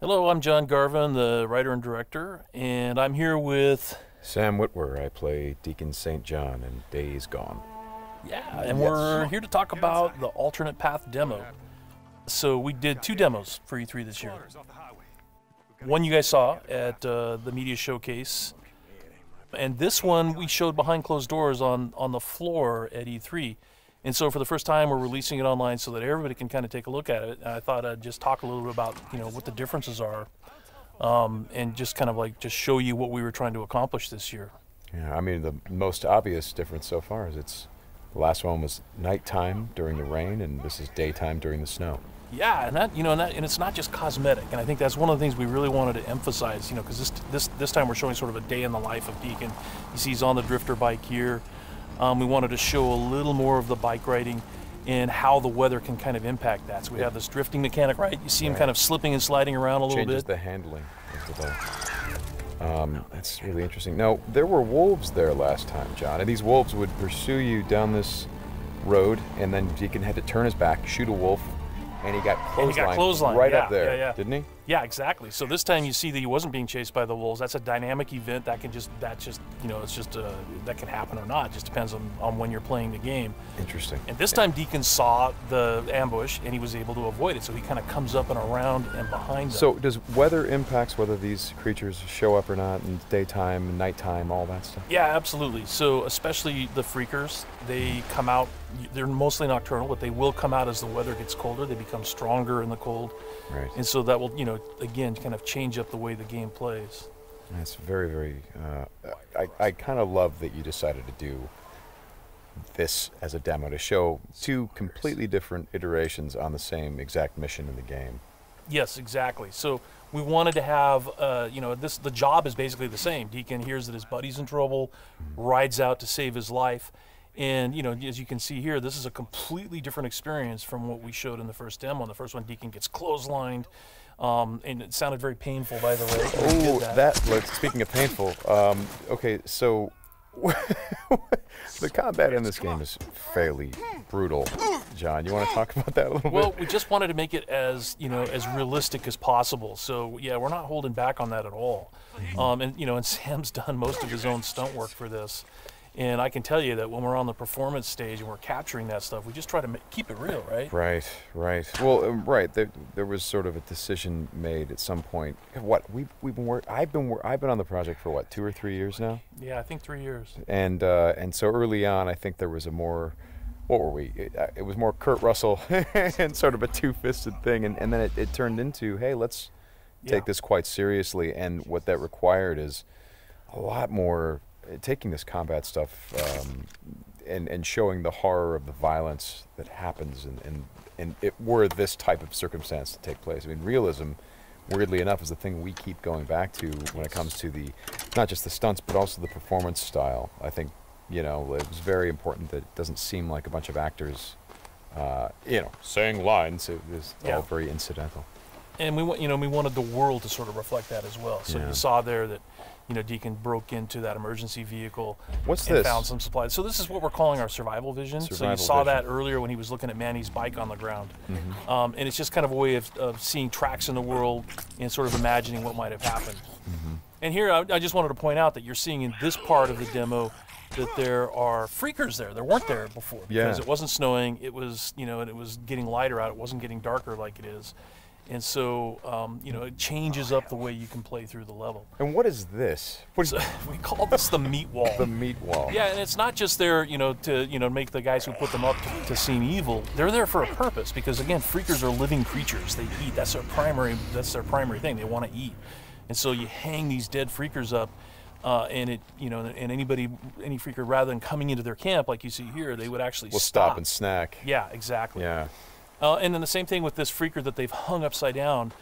Hello, I'm John Garvin, the writer and director, and I'm here with... Sam Witwer. I play Deacon St. John in Days Gone. Yeah, and we're here to talk about the alternate path demo. So we did 2 demos for E3 this year. One you guys saw at the media showcase, and this one we showed behind closed doors on the floor at E3. And so for the first time, we're releasing it online so that everybody can kind of take a look at it. And I thought I'd just talk a little bit about, what the differences are, and just kind of like just show you what we were trying to accomplish this year. Yeah, I mean, the most obvious difference so far is the last one was nighttime during the rain, and this is daytime during the snow. Yeah, and it's not just cosmetic, and I think that's one of the things we really wanted to emphasize, because this time we're showing sort of a day in the life of Deacon. You see he's on the drifter bike here. We wanted to show a little more of the bike riding and how the weather can kind of impact that. So we have this drifting mechanic, right? You see him kind of slipping and sliding around a little bit. Changes the handling of the bike. That's really interesting. Now, there were wolves there last time, John, and these wolves would pursue you down this road, and then Deacon had to turn his back, shoot a wolf, and he got clotheslined right up there, didn't he? Yeah, exactly. So this time you see that he wasn't being chased by the wolves. That's a dynamic event that can that can happen or not. It just depends on when you're playing the game. Interesting. And this time Deacon saw the ambush and he was able to avoid it. So he kind of comes up and around and behind them. So does weather impacts whether these creatures show up or not in daytime, nighttime, all that stuff? Yeah, absolutely. So especially the freakers, they come out, they're mostly nocturnal, but they will come out as the weather gets colder. They become stronger in the cold. Right. And so that will, again, kind of change up the way the game plays. That's very, very, I kind of love that you decided to do this as a demo to show 2 completely different iterations on the same exact mission in the game. Yes, exactly. So we wanted to have, the job is basically the same. Deacon hears that his buddy's in trouble, rides out to save his life. And, as you can see here, this is a completely different experience from what we showed in the first demo. In the first one, Deacon gets clotheslined, and it sounded very painful, by the way. Oh, speaking of painful, okay, so the combat in this game is fairly brutal. John, you want to talk about that a little bit? Well, we just wanted to make it as, as realistic as possible. So, yeah, we're not holding back on that at all. And Sam's done most of his own stunt work for this. And I can tell you that when we're on the performance stage and we're capturing that stuff, we just try to keep it real, right? Right. Well, right. There was sort of a decision made at some point. What I've been on the project for 2 or 3 years now. Yeah, I think 3 years. And so early on, I think there was a more, what were we? It was more Kurt Russell and sort of a two-fisted thing, and then it turned into, hey, let's take this quite seriously. And what that required is a lot more. Taking this combat stuff and showing the horror of the violence that happens and it were this type of circumstance to take place. I mean, realism, weirdly enough, is the thing we keep going back to when it comes to not just the stunts, but also the performance style. I think, it was very important that it doesn't seem like a bunch of actors, saying lines. It was all very incidental. And we wanted the world to sort of reflect that as well. So you saw there that, Deacon broke into that emergency vehicle and found some supplies. So this is what we're calling our survival vision. So you saw that earlier when he was looking at Manny's bike on the ground. And it's just kind of a way of seeing tracks in the world and sort of imagining what might have happened. And here I just wanted to point out that you're seeing in this part of the demo that there are freakers there. There weren't there before because it wasn't snowing. It was, and it was getting lighter out. It wasn't getting darker like it is. And so, it changes up the way you can play through the level. And what is this? We call this the meat wall. The meat wall. Yeah, and it's not just there, to make the guys who put them up to seem evil. They're there for a purpose because, again, freakers are living creatures. They eat. That's their primary thing. They want to eat. And so you hang these dead freakers up, and any freaker, rather than coming into their camp like you see here, they would actually stop and snack. Yeah, exactly. Yeah. And then the same thing with this freaker that they've hung upside down.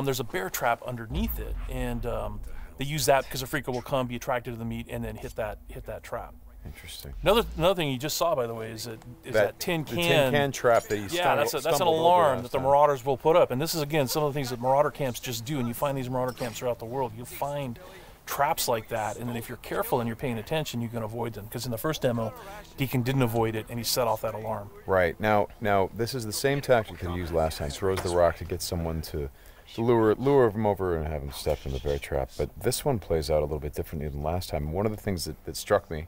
There's a bear trap underneath it, and they use that because a freaker will come, be attracted to the meat, and then hit that trap. Interesting. Another thing you just saw, by the way, is that tin can. The tin can trap that you that's an alarm that the marauders will put up, and this is again some of the things that marauder camps just do. And you find these marauder camps throughout the world. You'll find traps like that, and then if you're careful and you're paying attention, you can avoid them. Because in the first demo, Deacon didn't avoid it, and he set off that alarm. Right. Now this is the same tactic that he used last time. Throws the rock to get someone to to lure him over and have him step in the bear trap. But this one plays out a little bit differently than last time. One of the things that struck me,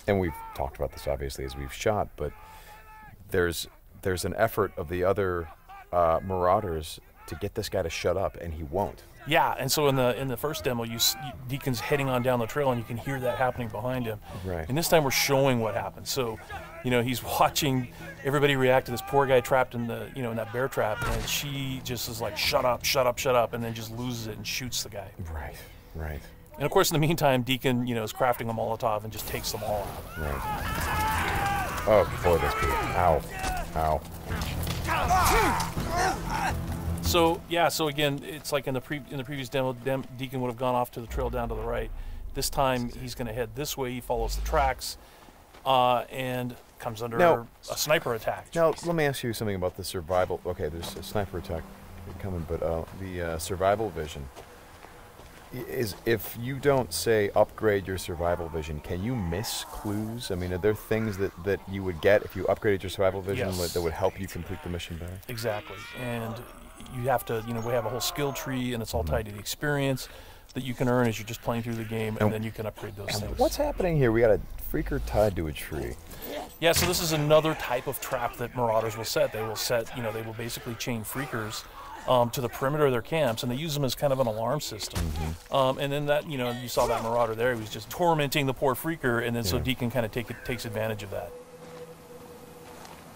and we've talked about this obviously as we've shot, but there's an effort of the other marauders to get this guy to shut up, and he won't. Yeah, and so in the first demo, Deacon's heading on down the trail, and you can hear that happening behind him. Right. And this time we're showing what happens. So, he's watching everybody react to this poor guy trapped in the in that bear trap, and she just is like, shut up, shut up, shut up, and then just loses it and shoots the guy. Right. Right. And of course, in the meantime, Deacon is crafting a Molotov and just takes them all out. Right. Oh boy, that's good. Ow. Ow. So so again, it's like in the previous demo, Deacon would have gone off to the trail down to the right. This time he's going to head this way. He follows the tracks, and comes under a sniper attack. Now let me ask you something about the survival. Okay, there's a sniper attack coming, but the survival vision is, if you don't say upgrade your survival vision, can you miss clues? I mean, are there things that you would get if you upgraded your survival vision that would help you complete the mission better? Exactly, and you have to, we have a whole skill tree, and it's all tied to the experience that you can earn as you're just playing through the game, and then you can upgrade those things. What's happening here? We got a freaker tied to a tree. Yeah, so this is another type of trap that marauders will set. They will set, they will basically chain freakers to the perimeter of their camps, and they use them as kind of an alarm system. And then that, you saw that marauder there. He was just tormenting the poor freaker, and then so Deacon kind of takes advantage of that.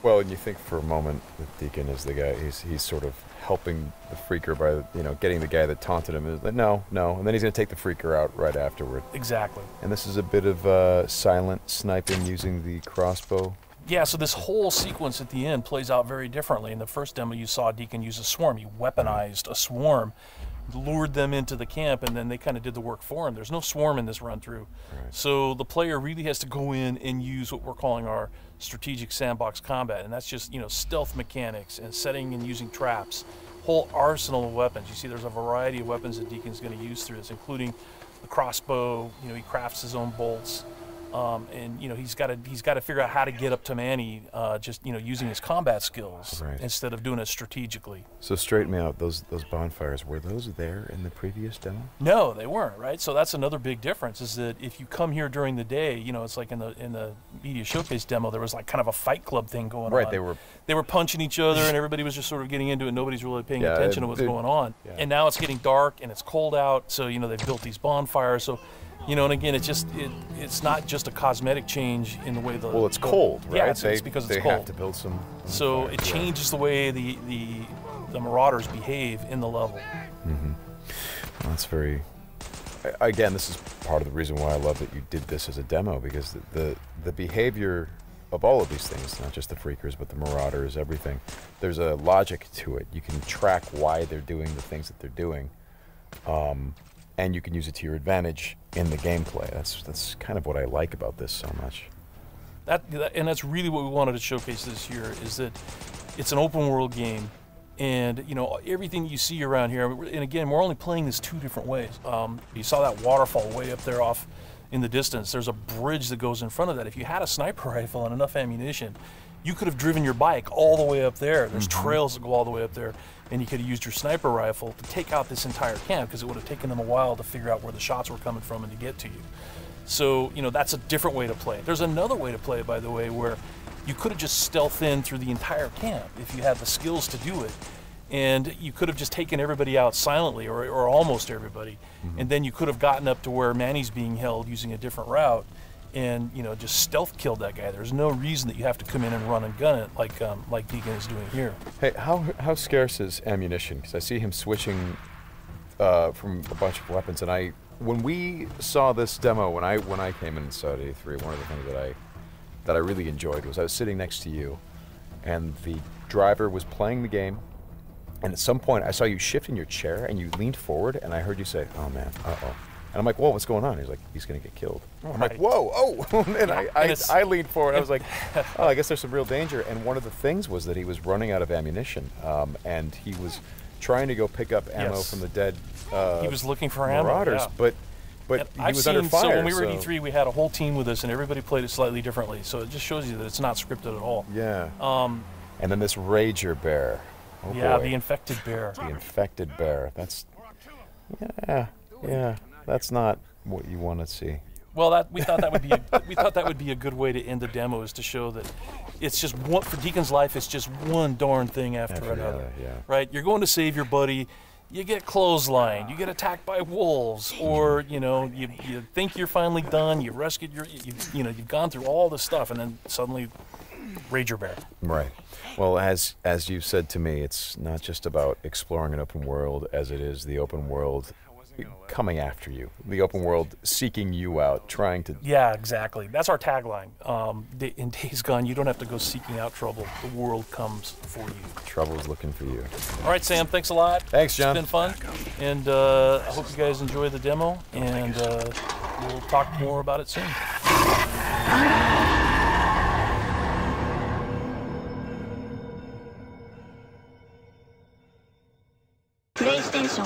Well, and you think for a moment that Deacon is the guy, he's sort of helping the freaker by, getting the guy that taunted him. Is like, no, and then he's going to take the freaker out right afterward. Exactly. And this is a bit of silent sniping using the crossbow. Yeah, so this whole sequence at the end plays out very differently. In the first demo, you saw Deacon use a swarm. He weaponized a swarm, lured them into the camp, and then they kind of did the work for him. There's no swarm in this run-through. Right. So the player really has to go in and use what we're calling our strategic sandbox combat, and that's just, stealth mechanics and setting and using traps, whole arsenal of weapons. You see there's a variety of weapons that Deacon's going to use through this, including the crossbow. He crafts his own bolts. And he's got to figure out how to get up to Manny, just using his combat skills instead of doing it strategically. So straighten me out. Those bonfires, were those there in the previous demo? No, they weren't. Right. So that's another big difference. Is that if you come here during the day, it's like in the media showcase demo, there was like kind of a fight club thing going on. Right. They were punching each other, and everybody was just sort of getting into it. Nobody's really paying attention to what's going on. Yeah. And now it's getting dark and it's cold out. So they've built these bonfires. So. And again, it's not just a cosmetic change in the way the... Well, it's cold, right? Yeah, it's because it's cold. They have to build some... So it changes the way the marauders behave in the level. Well, that's very... Again, this is part of the reason why I love that you did this as a demo, because the behavior of all of these things, not just the freakers, but the marauders, everything, there's a logic to it. You can track why they're doing the things that they're doing. And you can use it to your advantage in the gameplay. That's kind of what I like about this so much. And that's really what we wanted to showcase this year, is that it's an open world game, and everything you see around here. And again, we're only playing this two different ways. You saw that waterfall way up there off in the distance. There's a bridge that goes in front of that. If you had a sniper rifle and enough ammunition, you could have driven your bike all the way up there. There's trails that go all the way up there, and you could have used your sniper rifle to take out this entire camp, because it would have taken them a while to figure out where the shots were coming from and to get to you. So, that's a different way to play it. There's another way to play it, by the way, where you could have just stealthed in through the entire camp if you had the skills to do it. And you could have just taken everybody out silently, or almost everybody. And then you could have gotten up to where Manny's being held using a different route, and just stealth killed that guy. There's no reason that you have to come in and run and gun it like Deacon is doing here. Hey, how scarce is ammunition? Because I see him switching from a bunch of weapons, and when we saw this demo, when I came in and saw it at E3, one of the things that I really enjoyed was I was sitting next to you, and the driver was playing the game, and at some point I saw you shift in your chair and you leaned forward, and I heard you say, "Oh man, uh-oh." And I'm like, whoa, what's going on? He's like, he's going to get killed. I'm like, whoa, oh. And I leaned forward. I was like, oh, I guess there's some real danger. And one of the things was that he was running out of ammunition. And he was trying to go pick up ammo from the dead he was looking for marauders. Ammo, But he was under fire. So when we were at E3, we had a whole team with us, and everybody played it slightly differently. So it just shows you that it's not scripted at all. Yeah. And then this Rager bear. Oh yeah, boy. the infected bear. The infected bear. That's, yeah, that's not what you want to see. Well, we thought that would be a good way to end the demo, is to show that it's just one, for Deacon's life. It's just one darn thing after another. Yeah. Right? You're going to save your buddy. You get clotheslined. You get attacked by wolves, or you think you're finally done. You rescued you've gone through all this stuff, and then suddenly, Rager Bear. Right. Well, as you've said to me, it's not just about exploring an open world, as it is the open world coming after you, the open world seeking you out, trying to... Yeah, exactly. That's our tagline. In Days Gone, you don't have to go seeking out trouble. The world comes for you. Trouble's looking for you. All right, Sam, thanks a lot. Thanks, John. It's been fun. And I hope you guys enjoy the demo, and we'll talk more about it soon. PlayStation